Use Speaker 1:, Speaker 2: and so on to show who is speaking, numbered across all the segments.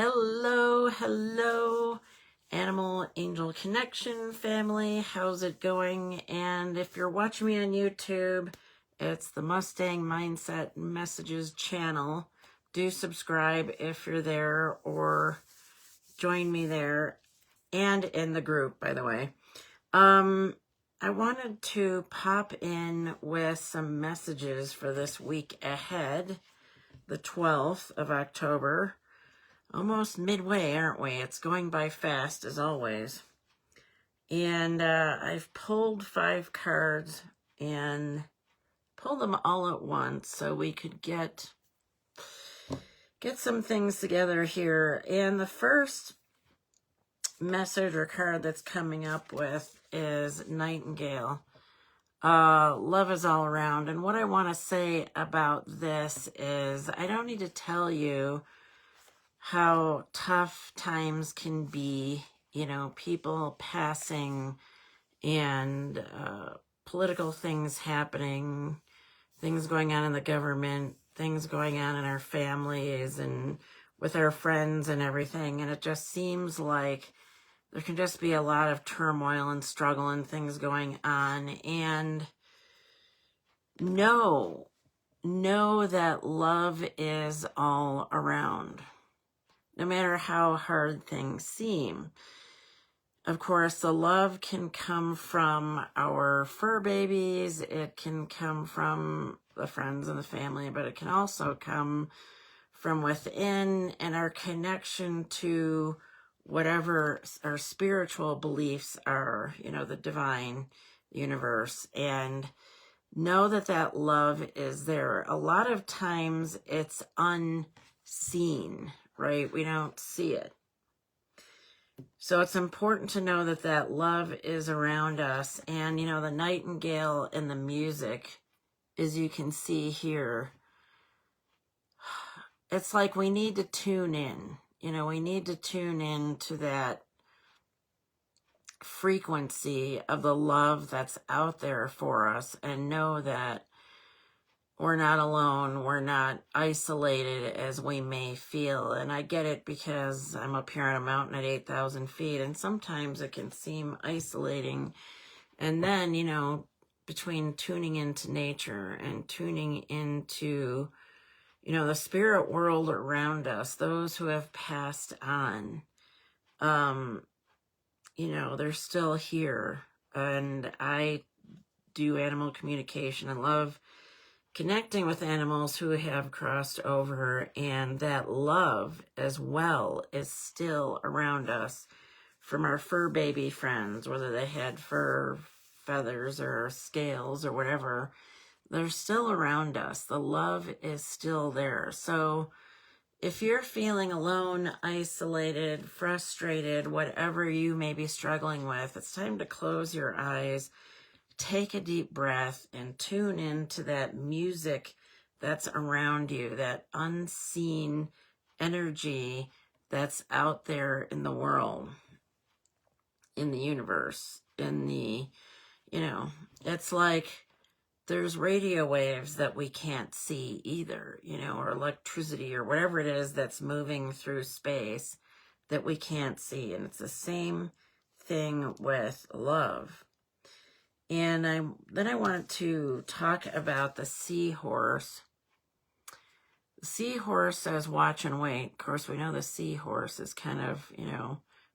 Speaker 1: Hello, Animal Angel Connection family. How's it going? And if you're watching me on YouTube, it's the Mustang Mindset Messages channel. Do subscribe if you're there, or join me there and in the group, by the way. I wanted to pop in with some messages for this week ahead, the 12th of October. Almost midway, aren't we? It's going by fast, as always. And I've pulled 5 cards and pulled them all at once so we could get some things together here. And the first message or card that's coming up with is Nightingale. Love is all around. And what I want to say about this is I don't need to tell you how tough times can be, people passing and political things happening, things going on in the government, things going on in our families and with our friends and everything. And it just seems like there can just be a lot of turmoil and struggle and things going on. And know that love is all around, no matter how hard things seem. Of course, the love can come from our fur babies. It can come from the friends and the family, but it can also come from within and our connection to whatever our spiritual beliefs are, the divine, universe. And know that love is there. A lot of times it's unseen, right? We don't see it. So it's important to know that love is around us. And, the nightingale in the music, as you can see here, it's like we need to tune in. We need to tune in to that frequency of the love that's out there for us and know that we're not alone. We're not isolated as we may feel. And I get it because I'm up here on a mountain at 8,000 feet, and sometimes it can seem isolating. And then, between tuning into nature and tuning into, the spirit world around us, those who have passed on, they're still here. And I do animal communication and love connecting with animals who have crossed over, and that love as well is still around us from our fur baby friends, whether they had fur, feathers, or scales or whatever. They're still around us. The love is still there. So if you're feeling alone, isolated, frustrated, whatever you may be struggling with, it's time to close your eyes, take a deep breath, and tune into that music that's around you, that unseen energy that's out there in the world, in the universe, it's like there's radio waves that we can't see either, or electricity or whatever it is that's moving through space that we can't see. And it's the same thing with love. And then I wanted to talk about the seahorse. The seahorse says, watch and wait. Of course, we know the seahorse is kind of,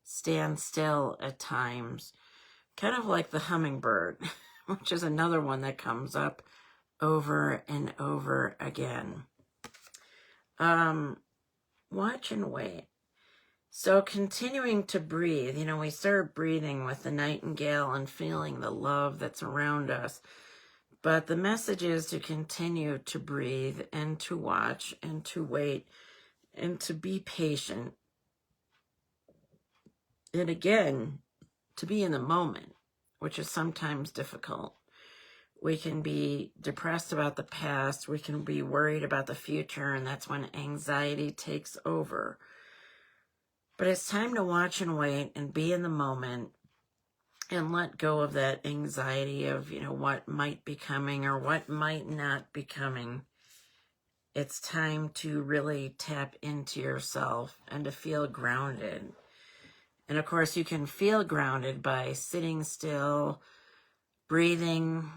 Speaker 1: stand still at times. Kind of like the hummingbird, which is another one that comes up over and over again. Watch and wait. So continuing to breathe, we start breathing with the nightingale and feeling the love that's around us. But the message is to continue to breathe and to watch and to wait and to be patient. And again, to be in the moment, which is sometimes difficult. We can be depressed about the past. We can be worried about the future, and that's when anxiety takes over. But it's time to watch and wait and be in the moment and let go of that anxiety of, what might be coming or what might not be coming. it's time to really tap into yourself and to feel grounded. And of course, you can feel grounded by sitting still, breathing.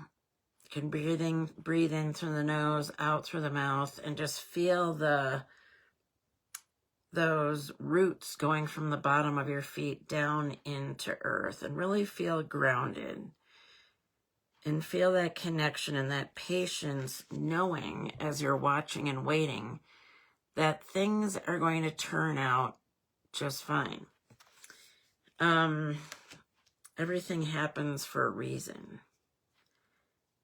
Speaker 1: You can breathe in through the nose, out through the mouth, and just feel those roots going from the bottom of your feet down into earth, and really feel grounded. And feel that connection and that patience, knowing as you're watching and waiting that things are going to turn out just fine. Everything happens for a reason.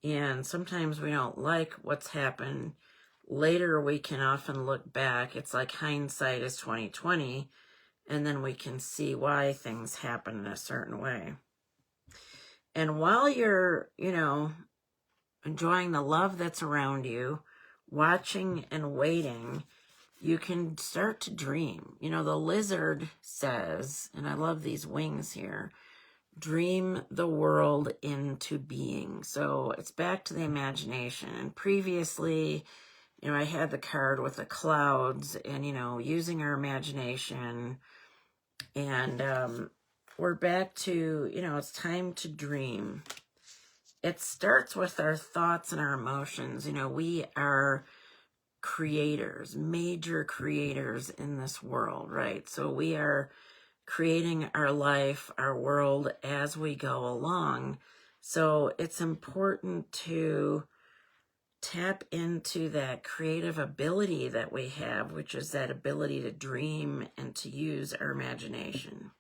Speaker 1: And sometimes we don't like what's happened. Later we can often look back. It's like hindsight is 20/20, and then we can see why things happen in a certain way. And while you're, enjoying the love that's around you, watching and waiting, you can start to dream. The lizard says, and I love these wings here, dream the world into being. So it's back to the imagination. And previously, I had the card with the clouds and, using our imagination. And we're back to, it's time to dream. It starts with our thoughts and our emotions. We are creators, major creators in this world, right? So we are creating our life, our world as we go along. So it's important to tap into that creative ability that we have, which is that ability to dream and to use our imagination.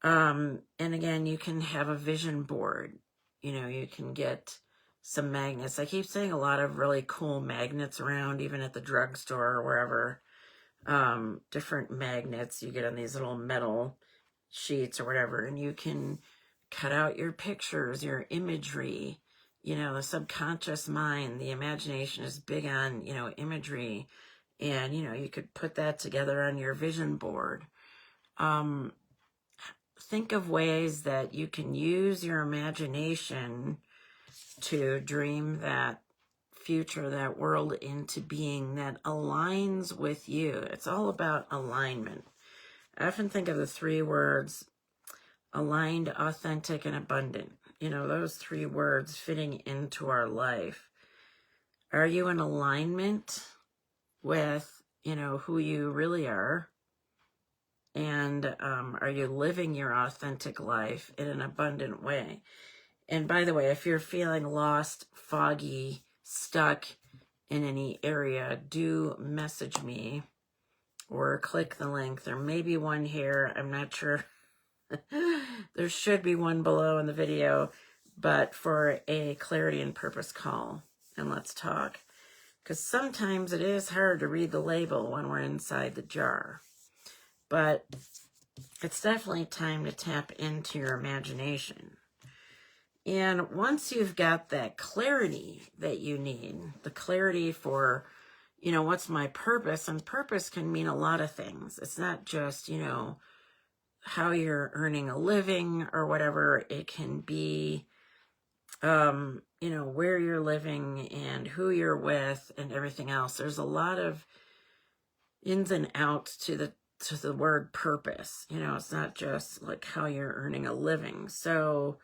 Speaker 1: And again, you can have a vision board. You can get some magnets. I keep seeing a lot of really cool magnets around, even at the drugstore or wherever. Different magnets you get on these little metal sheets or whatever, and you can cut out your pictures, your imagery. The subconscious mind, the imagination is big on, imagery, and, you could put that together on your vision board. Think of ways that you can use your imagination to dream that future, that world into being that aligns with you. It's all about alignment. I often think of the 3 words, aligned, authentic, and abundant. Those 3 words fitting into our life. Are you in alignment with, who you really are? And are you living your authentic life in an abundant way? And by the way, if you're feeling lost, foggy, stuck in any area, do message me or click the link. There may be one here. I'm not sure. There should be one below in the video, but for a clarity and purpose call. And let's talk. Because sometimes it is hard to read the label when we're inside the jar. But it's definitely time to tap into your imagination. And once you've got that clarity that you need, the clarity for, what's my purpose? And purpose can mean a lot of things. It's not just, how you're earning a living or whatever. It can be, where you're living and who you're with and everything else. There's a lot of ins and outs to the word purpose. It's not just like how you're earning a living. So,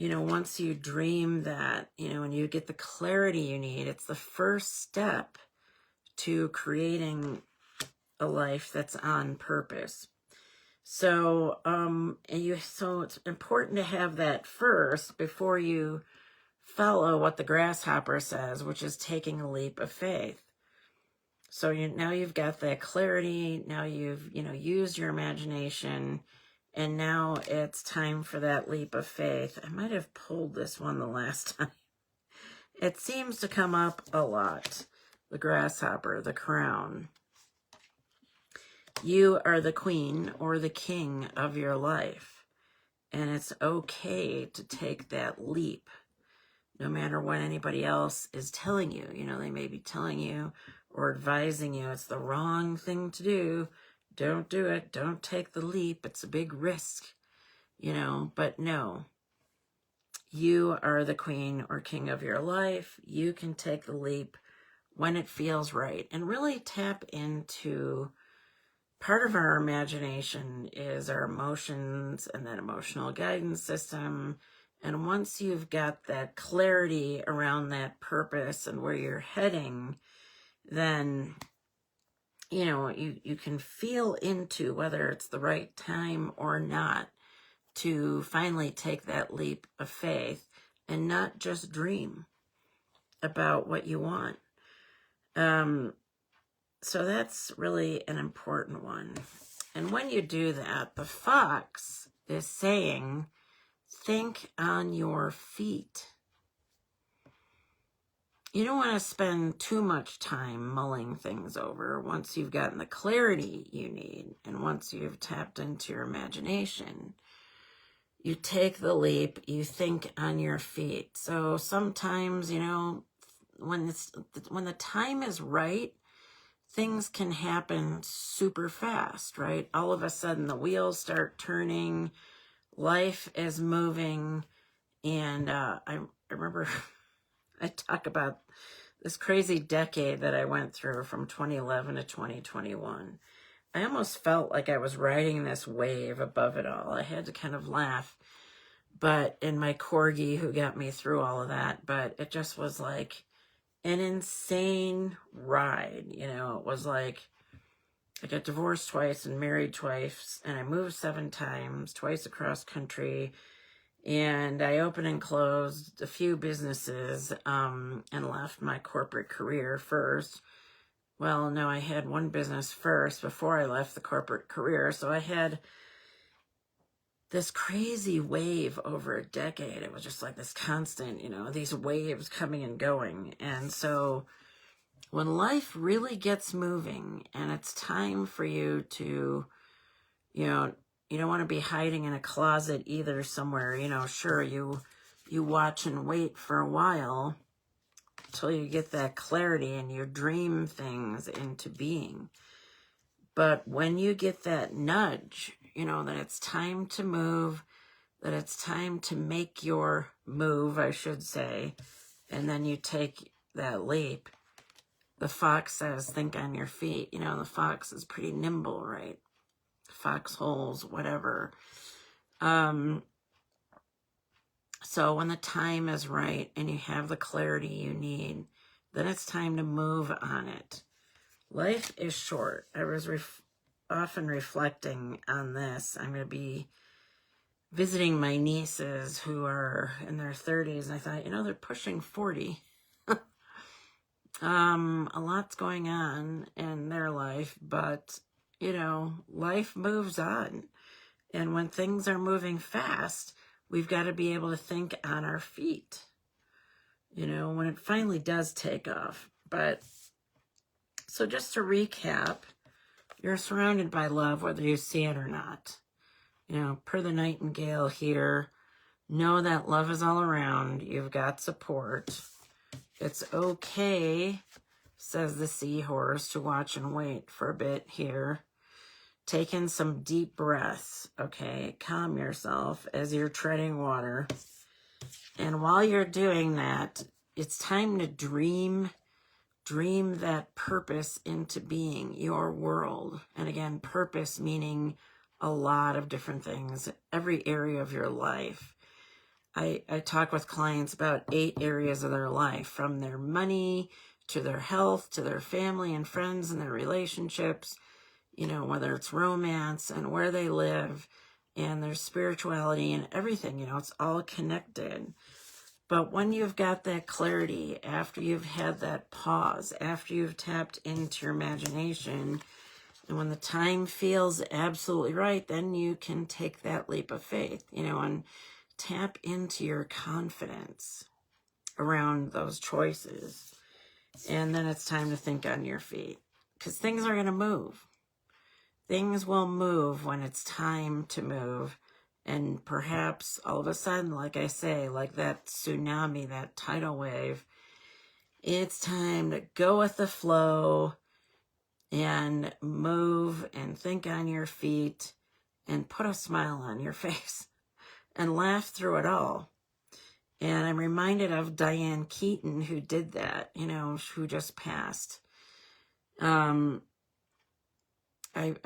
Speaker 1: once you dream that, and you get the clarity you need, it's the first step to creating a life that's on purpose. So, so it's important to have that first before you follow what the grasshopper says, which is taking a leap of faith. So now you've got that clarity. Now you've, used your imagination, and now it's time for that leap of faith. I might have pulled this one the last time. It seems to come up a lot. The grasshopper, the crown. You are the queen or the king of your life. And it's okay to take that leap, no matter what anybody else is telling you. They may be telling you or advising you it's the wrong thing to do. Don't do it. Don't take the leap. It's a big risk, but no. You are the queen or king of your life. You can take the leap when it feels right, and really tap into part of our imagination is our emotions and that emotional guidance system. And once you've got that clarity around that purpose and where you're heading, then you can feel into whether it's the right time or not to finally take that leap of faith and not just dream about what you want. So that's really an important one. And when you do that, the fox is saying, think on your feet. You don't want to spend too much time mulling things over once you've gotten the clarity you need and once you've tapped into your imagination. You take the leap, you think on your feet. So sometimes, when the time is right, things can happen super fast, right? All of a sudden the wheels start turning, life is moving, and I remember I talk about this crazy decade that I went through from 2011 to 2021. I almost felt like I was riding this wave above it all. I had to kind of laugh, and my corgi who got me through all of that, but it just was like an insane ride. It was like I got divorced twice and married twice, and I moved 7 times, twice across country, and I opened and closed a few businesses, and left my corporate career first. Well, no, I had one business first before I left the corporate career, so I had this crazy wave over a decade. It was just like this constant, these waves coming and going. And so when life really gets moving and it's time for you to, you don't want to be hiding in a closet either somewhere, sure, you watch and wait for a while till you get that clarity and you dream things into being. But when you get that nudge, that it's time to move, that it's time to make your move, I should say, and then you take that leap, the fox says, think on your feet. The fox is pretty nimble, right? Foxholes, whatever. So when the time is right and you have the clarity you need, then it's time to move on it. Life is short. I was often reflecting on this. I'm going to be visiting my nieces who are in their 30s, and I thought, they're pushing 40. A lot's going on in their life, but, life moves on. And when things are moving fast, we've got to be able to think on our feet, when it finally does take off. But so just to recap, you're surrounded by love, whether you see it or not. Per the Nightingale here, know that love is all around. You've got support. It's okay, says the seahorse, to watch and wait for a bit here. Take in some deep breaths, okay? Calm yourself as you're treading water. And while you're doing that, it's time to dream that purpose into being, your world. And again, purpose meaning a lot of different things, every area of your life. I talk with clients about 8 areas of their life, from their money to their health, to their family and friends and their relationships, whether it's romance and where they live and their spirituality and everything, it's all connected. But when you've got that clarity, after you've had that pause, after you've tapped into your imagination, and when the time feels absolutely right, then you can take that leap of faith, and tap into your confidence around those choices. And then it's time to think on your feet, because things are going to move. Things will move when it's time to move. And perhaps all of a sudden, like I say, like that tsunami, that tidal wave, it's time to go with the flow and move and think on your feet and put a smile on your face and laugh through it all. And I'm reminded of Diane Keaton, who did that, you know, who just passed. I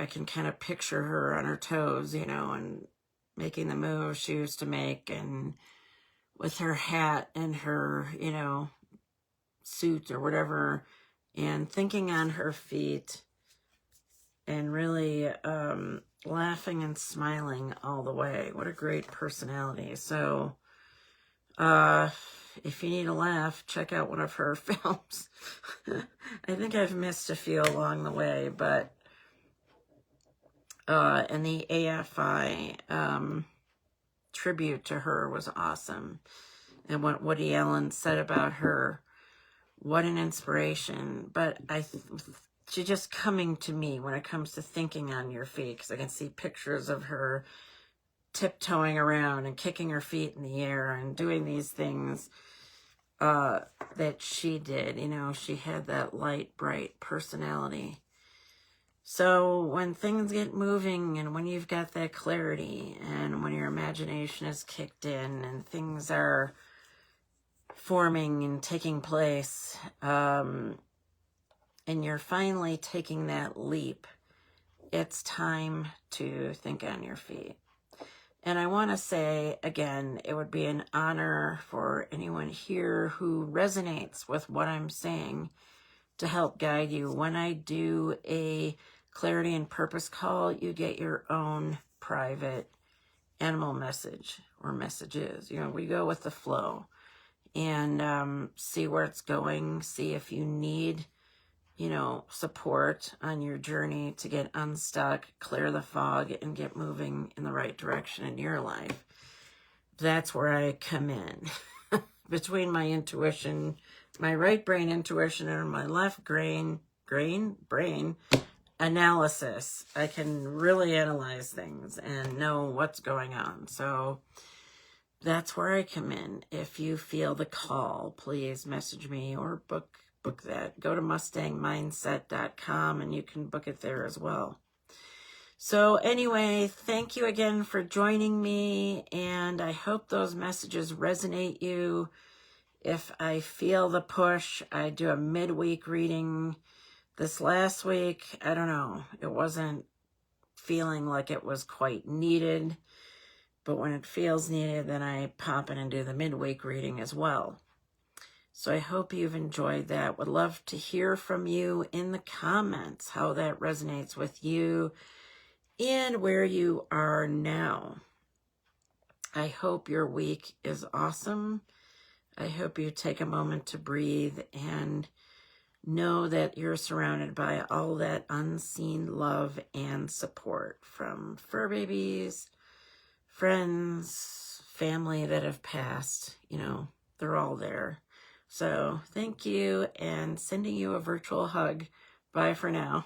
Speaker 1: can kind of picture her on her toes, you know, and making the moves she used to make, and with her hat and her, you know, suit or whatever, and thinking on her feet, and really laughing and smiling all the way. What a great personality. So if you need a laugh, check out one of her films. I think I've missed a few along the way, but and the AFI tribute to her was awesome. And what Woody Allen said about her, what an inspiration. But she's just coming to me when it comes to thinking on your feet, because I can see pictures of her tiptoeing around and kicking her feet in the air and doing these things that she did. You know, she had that light, bright personality. So when things get moving, and when you've got that clarity, and when your imagination is kicked in and things are forming and taking place, and you're finally taking that leap, it's time to think on your feet. And I want to say, again, it would be an honor for anyone here who resonates with what I'm saying to help guide you. When I do a clarity and purpose call, you get your own private animal message or messages. You know, we go with the flow and see where it's going, see if you need, you know, support on your journey to get unstuck, clear the fog, and get moving in the right direction in your life. That's where I come in. Between my intuition, my right brain intuition, and my left brain analysis, I can really analyze things and know what's going on. So that's where I come in. If you feel the call, please message me or book that. Go to mustangmindset.com and you can book it there as well. So anyway, thank you again for joining me, and I hope those messages resonate you. If I feel the push, I do a midweek reading. This last week, I don't know, it wasn't feeling like it was quite needed, but when it feels needed, then I pop in and do the midweek reading as well. So I hope you've enjoyed that. Would love to hear from you in the comments how that resonates with you and where you are now. I hope your week is awesome. I hope you take a moment to breathe and know that you're surrounded by all that unseen love and support from fur babies, friends, family that have passed. You know, they're all there. So thank you, and sending you a virtual hug. Bye for now.